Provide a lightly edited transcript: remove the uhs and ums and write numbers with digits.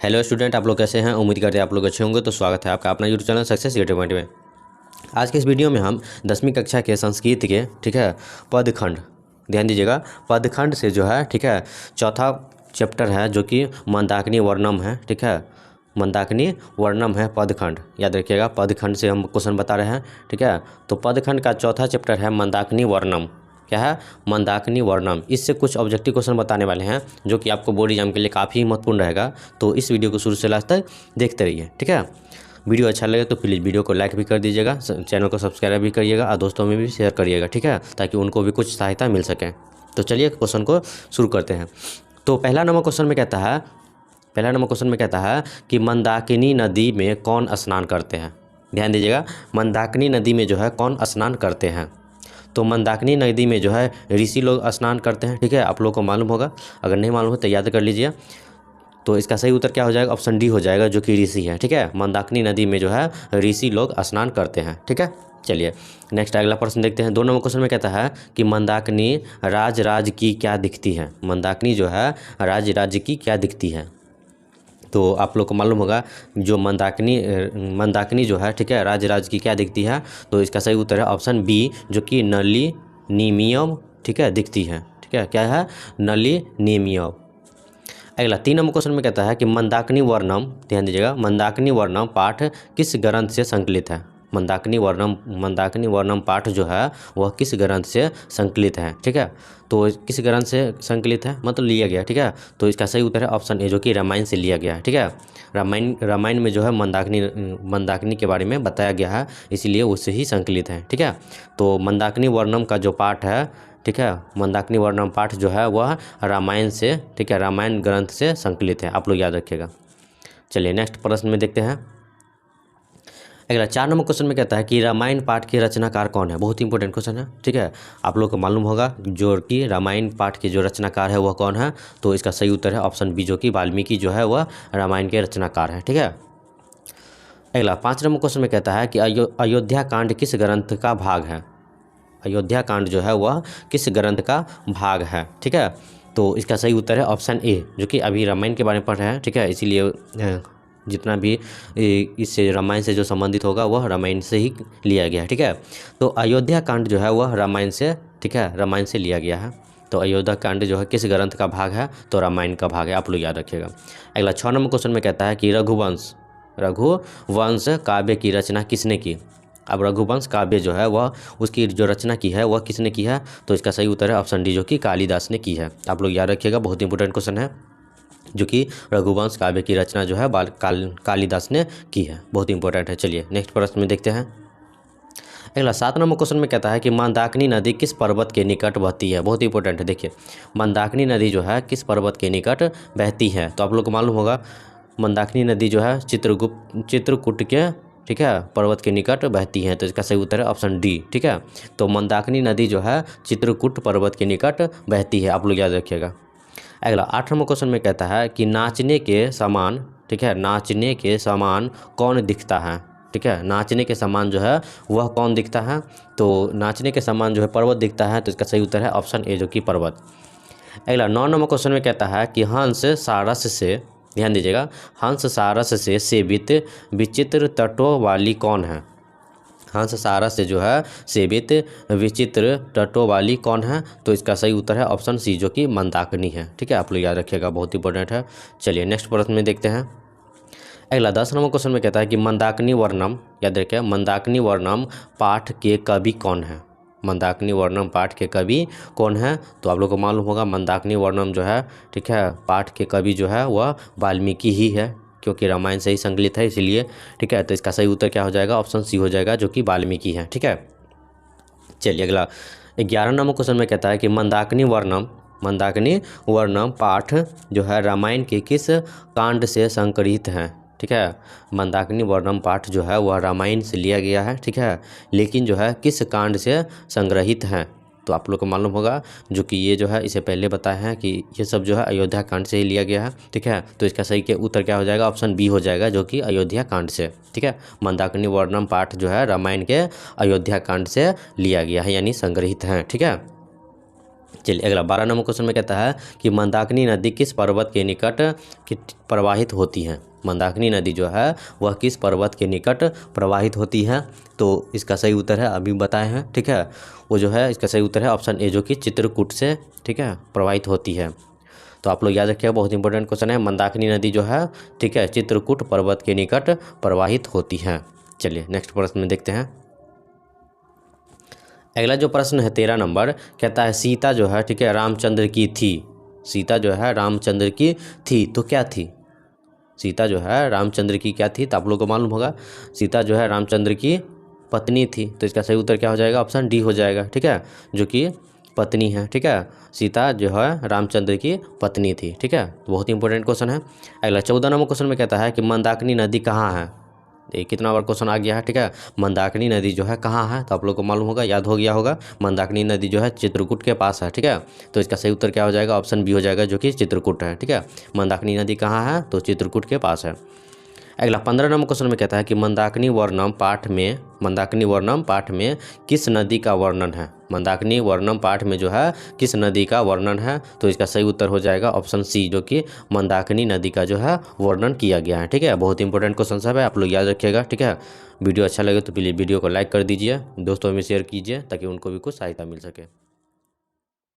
Hello student, आप लोग कैसे हैं। उम्मीद करते हैं आप लोग अच्छे होंगे। तो स्वागत है आपका अपना YouTube channel success get point में। आज के इस वीडियो में हम 10वीं कक्षा के संस्कृत के पदखंड, ध्यान दीजिएगा, पदखंड से ठीक है, चौथा चैप्टर है जो कि मंदाकिनी वर्णम है। ठीक है, मंदाकिनी वर्णम है पदखंड, याद रखिएगा। पदखंड से हम क्वेश्चन बता रहे हैं। ठीक है, तो पदखंड का चौथा चैप्टर है मंदाकिनी वर्णम। क्या है? मंदाकिनी वर्णम। इससे कुछ ऑब्जेक्टिव क्वेश्चन बताने वाले हैं जो कि आपको बोर्ड एग्जाम के लिए काफ़ी महत्वपूर्ण रहेगा। तो इस वीडियो को शुरू से लास्ट तक देखते रहिए। ठीक है, वीडियो अच्छा लगे तो प्लीज़ वीडियो को लाइक भी कर दीजिएगा, चैनल को सब्सक्राइब भी करिएगा और दोस्तों में भी शेयर करिएगा। ठीक है, ताकि उनको भी कुछ सहायता मिल सके। तो चलिए क्वेश्चन को शुरू करते हैं। तो पहला नंबर क्वेश्चन में कहता है कि मंदाकिनी नदी में कौन स्नान करते हैं। ध्यान दीजिएगा, मंदाकिनी नदी में कौन स्नान करते हैं। तो मंदाकिनी नदी में ऋषि लोग स्नान करते हैं। ठीक है, आप लोगों को मालूम होगा, अगर नहीं मालूम हो तो याद कर लीजिए। तो इसका सही उत्तर क्या हो जाएगा? ऑप्शन डी हो जाएगा, जो कि ऋषि है। ठीक है, मंदाकिनी नदी में ऋषि लोग स्नान करते हैं। ठीक है, चलिए नेक्स्ट अगला प्रश्न देखते हैं। 2 नंबर क्वेश्चन में कहता है कि मंदाकिनी राज की क्या दिखती है। मंदाकिनी राज की क्या दिखती है। तो आप लोग को मालूम होगा, जो मंदाकिनी ठीक है, राज की क्या दिखती है। तो इसका सही उत्तर है ऑप्शन बी, जो कि नली नीमियम, ठीक है, दिखती है। ठीक है, क्या है? नली नीमियम। अगला 3 नंबर क्वेश्चन में कहता है कि मंदाकिनी वर्णम, ध्यान दीजिएगा, मंदाकिनी वर्णम पाठ किस ग्रंथ से संकलित है। मंदाकिनी वर्णम पाठ वह किस ग्रंथ से संकलित है। ठीक है, तो किस ग्रंथ से संकलित है, मतलब लिया गया। ठीक है, तो इसका सही उत्तर है ऑप्शन ए, जो कि रामायण से लिया गया है। ठीक है, रामायण में मंदाकिनी के बारे में बताया गया है, इसीलिए उससे ही संकलित है। ठीक है, तो मंदाकिनी वर्णम का जो पाठ है, ठीक है, मंदाकिनी वर्णम पाठ वह रामायण से, ठीक है, रामायण ग्रंथ से संकलित है। आप लोग याद रखिएगा। चलिए नेक्स्ट प्रश्न में देखते हैं। अगला 4 नंबर क्वेश्चन में कहता है कि रामायण पाठ के रचनाकार कौन है। बहुत ही इंपॉर्टेंट क्वेश्चन है। ठीक है, आप लोग को मालूम होगा जो कि रामायण पाठ के जो रचनाकार है वह कौन है। तो इसका सही उत्तर है ऑप्शन बी, जो कि वाल्मीकि वह रामायण के रचनाकार है। ठीक है, अगला 5 नंबर क्वेश्चन में कहता है कि अयोध्या कांड किस ग्रंथ का भाग है। अयोध्या कांड वह किस ग्रंथ का भाग है। ठीक है, तो इसका सही उत्तर है ऑप्शन ए, जो कि अभी रामायण के बारे में पढ़ रहे हैं। ठीक है, इसीलिए जितना भी इससे रामायण से जो संबंधित होगा वह रामायण से ही लिया गया है। ठीक है, तो अयोध्या कांड वह रामायण से, ठीक है, रामायण से लिया गया है। तो अयोध्या कांड किस ग्रंथ का भाग है, तो रामायण का भाग है। आप लोग याद रखिएगा। अगला 6 नंबर क्वेश्चन में कहता है कि रघुवंश काव्य की रचना किसने की। अब रघुवंश काव्य वह उसकी जो रचना की है वह किसने की है। तो इसका सही उत्तर है ऑप्शन डी, जो कि कालिदास ने की है। आप लोग याद रखिएगा, बहुत इंपॉर्टेंट क्वेश्चन है, जो कि रघुवंश काव्य की रचना कालिदास ने की है। बहुत इंपॉर्टेंट है। चलिए नेक्स्ट प्रश्न में देखते हैं। अगला 7 नंबर क्वेश्चन में कहता है कि मंदाकिनी नदी किस पर्वत के निकट बहती है। बहुत इंपॉर्टेंट है। देखिए, मंदाकिनी नदी किस पर्वत के निकट बहती है। तो आप लोग को मालूम होगा, मंदाकिनी नदी चित्रकूट के, ठीक है, पर्वत के निकट बहती है। तो इसका सही उत्तर है ऑप्शन डी। ठीक है, तो मंदाकिनी नदी चित्रकूट पर्वत के निकट बहती है। आप लोग याद रखिएगा। अगला 8 नंबर क्वेश्चन में कहता है कि नाचने के समान, ठीक है, नाचने के समान कौन दिखता है। ठीक है, नाचने के समान वह कौन दिखता है। तो नाचने के समान पर्वत दिखता है। तो इसका सही उत्तर है ऑप्शन ए, जो कि पर्वत। अगला 9 नंबर क्वेश्चन में कहता है कि हंस सारस से, ध्यान दीजिएगा, हंस सारस से सेवित विचित्र तटों वाली कौन है। हंस सारस से सेवित विचित्र तटों वाली कौन है। तो इसका सही उत्तर है ऑप्शन सी, जो कि मंदाकिनी है। ठीक है, आप लोग याद रखिएगा, बहुत इंपॉर्टेंट है। चलिए नेक्स्ट प्रश्न में देखते हैं। अगला 10 नंबर क्वेश्चन में कहता है कि मंदाकिनी वर्णम, याद रखिए, मंदाकिनी वर्णम पाठ के कवि कौन है। मंदाकिनी वर्णम पाठ के कवि कौन है। तो आप लोग को मालूम होगा, मंदाकिनी वर्णम ठीक है, पाठ के कवि वह वाल्मीकि ही है, क्योंकि रामायण से ही संकलित है, इसीलिए। ठीक है, तो इसका सही उत्तर क्या हो जाएगा? ऑप्शन सी हो जाएगा, जो कि वाल्मीकि है। ठीक है, चलिए अगला 11 नंबर क्वेश्चन में कहता है कि मंदाकिनी वर्णम पाठ रामायण के किस कांड से संकलित है। ठीक है, मंदाकिनी वर्णम पाठ वह रामायण से लिया गया है। ठीक है, लेकिन किस कांड से संग्रहित है। तो आप लोग को मालूम होगा, जो कि ये इसे पहले बताया है कि ये सब अयोध्या कांड से ही लिया गया है। ठीक है, तो इसका सही के उत्तर क्या हो जाएगा? ऑप्शन बी हो जाएगा, जो कि अयोध्या कांड से। ठीक है, मंदाकिनी वर्णम पाठ रामायण के अयोध्या कांड से लिया गया है, यानी संग्रहित है। ठीक है, चलिए अगला 12 नंबर क्वेश्चन में कहता है कि मंदाकिनी नदी किस पर्वत के निकट प्रवाहित होती है। मंदाकिनी नदी जो है वह किस पर्वत के निकट प्रवाहित होती है। तो इसका सही उत्तर है अभी बताए हैं, ठीक है, वो जो है इसका सही उत्तर है ऑप्शन ए जो कि चित्रकूट से, ठीक है, प्रवाहित होती है। तो आप लोग याद रखिएगा, बहुत इंपॉर्टेंट क्वेश्चन है। मंदाकिनी नदी जो है, ठीक है, चित्रकूट पर्वत के निकट प्रवाहित होती है। चलिए नेक्स्ट प्रश्न में देखते हैं। अगला जो प्रश्न है 13 नंबर, कहता है सीता जो है, ठीक है, रामचंद्र की थी। सीता जो है रामचंद्र की थी, तो क्या थी। सीता जो है रामचंद्र की क्या थी, तो आप लोगों को मालूम होगा सीता जो है रामचंद्र की पत्नी थी। तो इसका सही उत्तर क्या हो जाएगा, ऑप्शन डी हो जाएगा, ठीक है, जो कि पत्नी है, ठीक है। सीता जो है रामचंद्र की पत्नी थी, ठीक है। बहुत ही इंपॉर्टेंट क्वेश्चन है। अगला 14 नंबर क्वेश्चन में कहता है कि मंदाकिनी नदी कहाँ है। ये कितना बार क्वेश्चन आ गया है, ठीक है। मंदाकिनी नदी जो है कहाँ है, तो आप लोग को मालूम होगा, याद हो गया होगा, मंदाकिनी नदी जो है चित्रकूट के पास है, ठीक है। तो इसका सही उत्तर क्या हो जाएगा, ऑप्शन बी हो जाएगा, जो कि चित्रकूट है, ठीक है। मंदाकिनी नदी कहाँ है, तो चित्रकूट के पास है। अगला 15 नंबर क्वेश्चन में कहता है कि मंदाकिनी वर्णम पाठ में किस नदी का वर्णन है। मंदाकिनी वर्णम पाठ में जो है किस नदी का वर्णन है। तो इसका सही उत्तर हो जाएगा ऑप्शन सी, जो कि मंदाकिनी नदी का जो है वर्णन किया गया है, ठीक है। बहुत इंपॉर्टेंट क्वेश्चन सब है, आप लोग याद रखिएगा, ठीक है। वीडियो अच्छा लगे तो प्लीज़ वीडियो को लाइक कर दीजिए, दोस्तों में शेयर कीजिए ताकि उनको भी कुछ सहायता मिल सके।